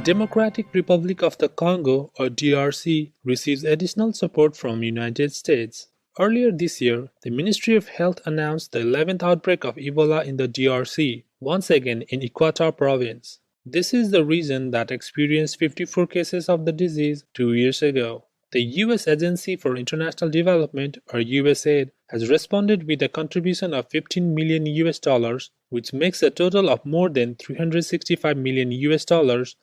Democratic Republic of the Congo, or DRC, receives additional support from United States. Earlier this year, the Ministry of Health announced the 11th outbreak of Ebola in the DRC, once again in Equator province. This is the region that experienced 54 cases of the disease 2 years ago. The U.S. Agency for International Development, or USAID, has responded with a contribution of $15 million, which makes a total of more than $365 million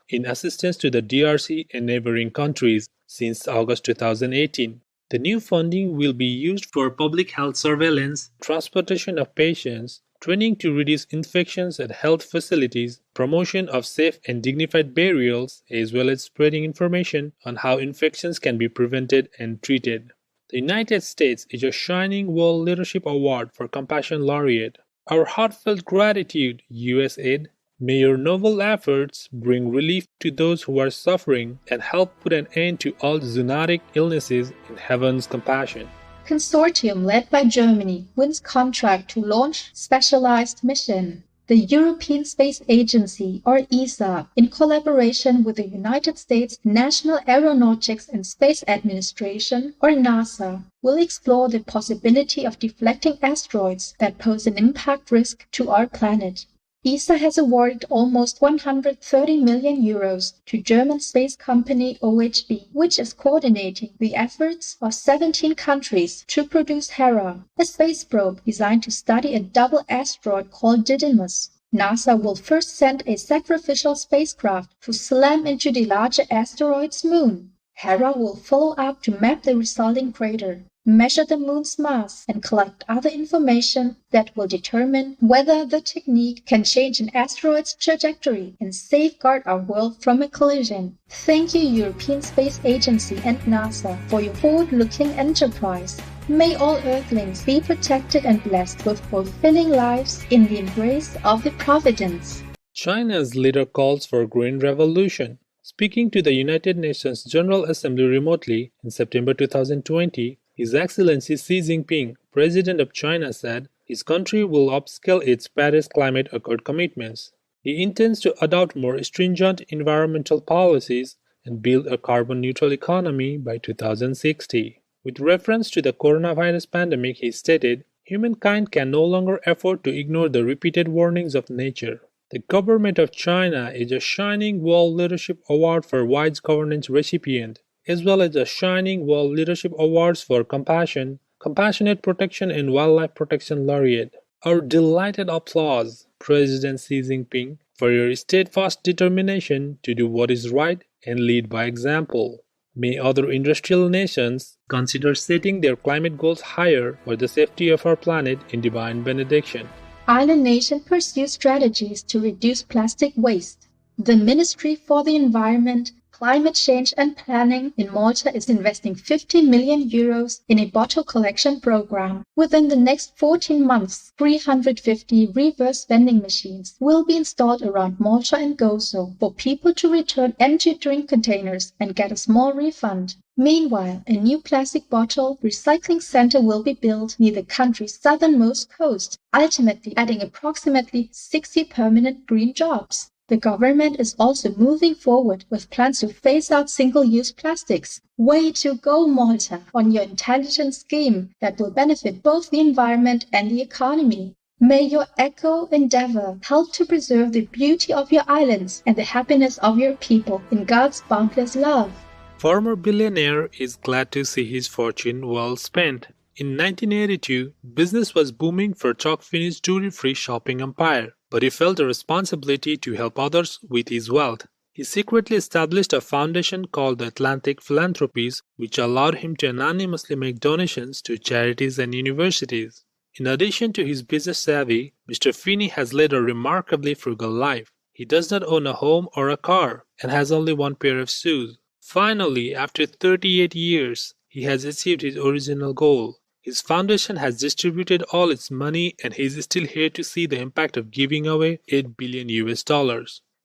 in assistance to the DRC and neighboring countries since August 2018. The new funding will be used for public health surveillance, transportation of patients, training to reduce infections at health facilities, promotion of safe and dignified burials, as well as spreading information on how infections can be prevented and treated. The United States is a Shining World Leadership Award for Compassion Laureate. Our heartfelt gratitude, USAID. May your noble efforts bring relief to those who are suffering and help put an end to all zoonotic illnesses in heaven's compassion. Consortium led by Germany wins contract to launch specialized mission. The European Space Agency, or ESA, in collaboration with the United States National Aeronautics and Space Administration, or NASA, will explore the possibility of deflecting asteroids that pose an impact risk to our planet. ESA has awarded almost 130 million euros to German space company OHB, which is coordinating the efforts of 17 countries to produce Hera, a space probe designed to study a double asteroid called Didymos. NASA will first send a sacrificial spacecraft to slam into the larger asteroid's moon. Hera will follow up to map the resulting crater, measure the moon's mass, and collect other information that will determine whether the technique can change an asteroid's trajectory and safeguard our world from a collision. Thank you, European Space Agency and NASA, for your forward-looking enterprise. May all Earthlings be protected and blessed with fulfilling lives in the embrace of the Providence. China's leader calls for green revolution. Speaking to the United Nations General Assembly remotely in September 2020, His Excellency Xi Jinping, President of China, said his country will upscale its Paris Climate Accord commitments. He intends to adopt more stringent environmental policies and build a carbon-neutral economy by 2060. With reference to the coronavirus pandemic, he stated, "Humankind can no longer afford to ignore the repeated warnings of nature." The government of China is a Shining World Leadership Award for Wise Governance recipient, as well as a Shining World Leadership Awards for Compassion, Compassionate Protection and Wildlife Protection Laureate. Our delighted applause, President Xi Jinping, for your steadfast determination to do what is right and lead by example. May other industrial nations consider setting their climate goals higher for the safety of our planet in divine benediction. Island nation pursues strategies to reduce plastic waste. The Ministry for the Environment, Climate Change and Planning in Malta is investing 50 million euros in a bottle collection program. Within the next 14 months, 350 reverse vending machines will be installed around Malta and Gozo for people to return empty drink containers and get a small refund. Meanwhile, a new plastic bottle recycling center will be built near the country's southernmost coast, ultimately adding approximately 60 permanent green jobs. The government is also moving forward with plans to phase out single-use plastics. Way to go, Malta, on your intelligent scheme that will benefit both the environment and the economy. May your eco-endeavor help to preserve the beauty of your islands and the happiness of your people in God's boundless love. Former billionaire is glad to see his fortune well spent. In 1982, business was booming for Chuck Finney's duty-free shopping empire, but he felt a responsibility to help others with his wealth. He secretly established a foundation called the Atlantic Philanthropist, which allowed him to anonymously make donations to charities and universities. In addition to his business savvy, Mr. Finney has led a remarkably frugal life. He does not own a home or a car, and has only one pair of shoes. Finally, after 38 years, he has achieved his original goal. His foundation has distributed all its money, and he is still here to see the impact of giving away $8 billion.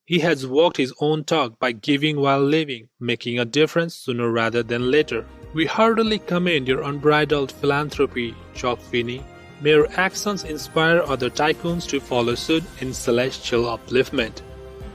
He has walked his own talk by giving while living, making a difference sooner rather than later. We heartily commend your unbridled philanthropy, Chuck Finney. May your actions inspire other tycoons to follow suit in celestial upliftment.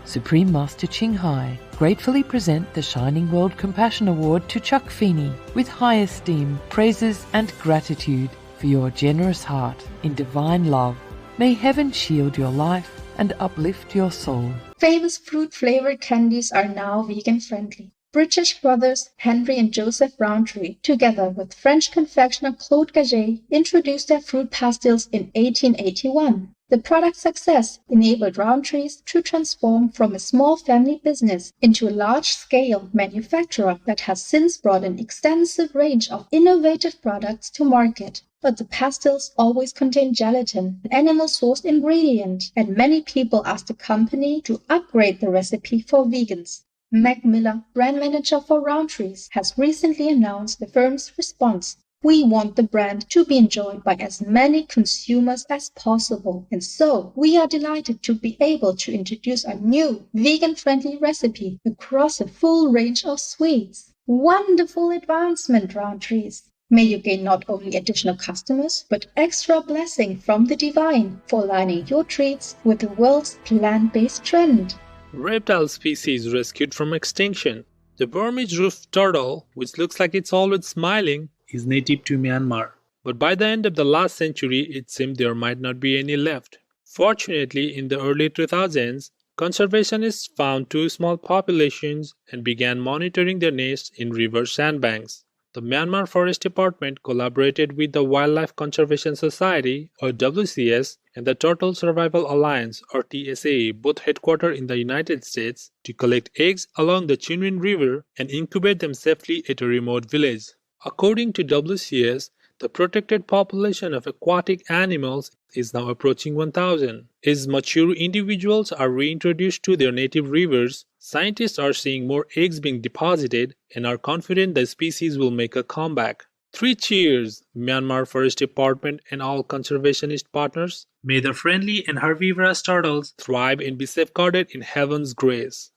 Supreme Master Ching Hai gratefully present the Shining World Compassion Award to Chuck Feeney with high esteem, praises and gratitude for your generous heart in divine love. May heaven shield your life and uplift your soul. Famous fruit-flavored candies are now vegan-friendly. British brothers Henry and Joseph Rowntree, together with French confectioner Claude Gaget, introduced their fruit pastilles in 1881. The product's success enabled Rowntree's to transform from a small family business into a large-scale manufacturer that has since brought an extensive range of innovative products to market. But the pastilles always contain gelatin, an animal-sourced ingredient, and many people asked the company to upgrade the recipe for vegans. Meg Miller, brand manager for Rowntree's, has recently announced the firm's response. We want the brand to be enjoyed by as many consumers as possible, and so we are delighted to be able to introduce a new vegan-friendly recipe across a full range of sweets. Wonderful advancement, Rowntree's! May you gain not only additional customers, but extra blessing from the divine for aligning your treats with the world's plant-based trend. Reptile species rescued from extinction. The Burmese roofed turtle, which looks like it's always smiling, is native to Myanmar. But by the end of the last century, it seemed there might not be any left. Fortunately, in the early 2000s, conservationists found two small populations and began monitoring their nests in river sandbanks. The Myanmar Forest Department collaborated with the Wildlife Conservation Society, or WCS, and the Turtle Survival Alliance, or TSA, both headquartered in the United States, to collect eggs along the Chinwin River and incubate them safely at a remote village. According to WCS, the protected population of aquatic animals is now approaching 1,000. As mature individuals are reintroduced to their native rivers, scientists are seeing more eggs being deposited and are confident the species will make a comeback. 3 cheers, Myanmar Forest Department and all conservationist partners. May the friendly and herbivorous turtles thrive and be safeguarded in heaven's grace.